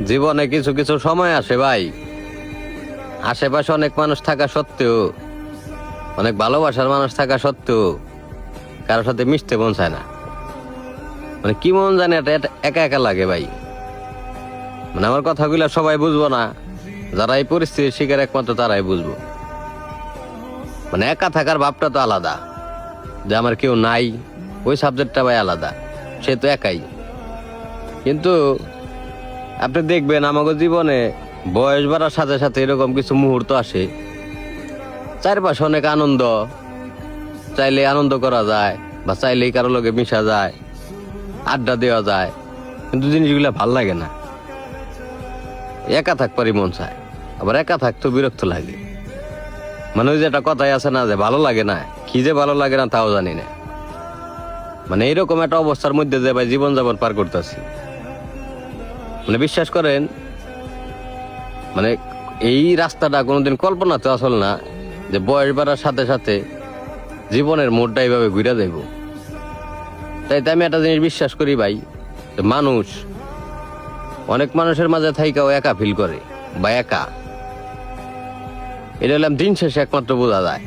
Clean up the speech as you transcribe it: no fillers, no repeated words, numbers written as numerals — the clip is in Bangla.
জীবনে কিছু কিছু সময় আসে ভাই, আশেপাশে অনেক মানুষ থাকা সত্ত্বেও, অনেক ভালোবাসার মানুষ থাকা সত্ত্বেও কারোর সাথে মিশতে মন চায় না। মানে কি মন জানে এটা একা একা লাগে ভাই। মানে আমার কথাগুলো সবাই বুঝবো না, যারা এই পরিস্থিতির শিকার একমাত্র তারাই বুঝবো। মানে একা থাকার ভাবটা তো আলাদা, যে আমার কেউ নাই ওই সাবজেক্টটা ভাই আলাদা, সে তো একাই। কিন্তু আপনি দেখবেন আমাদের জীবনে বয়স বাড়ার সাথে সাথে এরকম কিছু মুহূর্ত আসে, চারপাশে অনেক আনন্দ, চাইলে আনন্দ করা যায় বা চাইলেই কারো লগে মিশা যায়, আড্ডা দেওয়া যায়, কিন্তু জিনিসগুলো ভাল লাগে না। একা থাকবারই মন চায়, আবার একা থাকতেও বিরক্ত লাগে। মানে ওই যে একটা কথাই আছে না, যে ভালো লাগে না, কি যে ভালো লাগে না তাও জানি না। মানে এইরকম একটা অবস্থার মধ্যে যে ভাই জীবনযাপন পার করতেছি। মানে বিশ্বাস করেন, মানে এই রাস্তাটা কোনোদিন কল্পনাতে আসল না, যে বয়স বাড়ার সাথে সাথে জীবনের মোড়টা এইভাবে ঘুরে যাইব। তাই আমি একটা জিনিস বিশ্বাস করি ভাই, যে মানুষ অনেক মানুষের মাঝে থাইকাও একা ফিল করে বা একা, এটা হলাম দিন শেষে একমাত্র বোঝা যায়।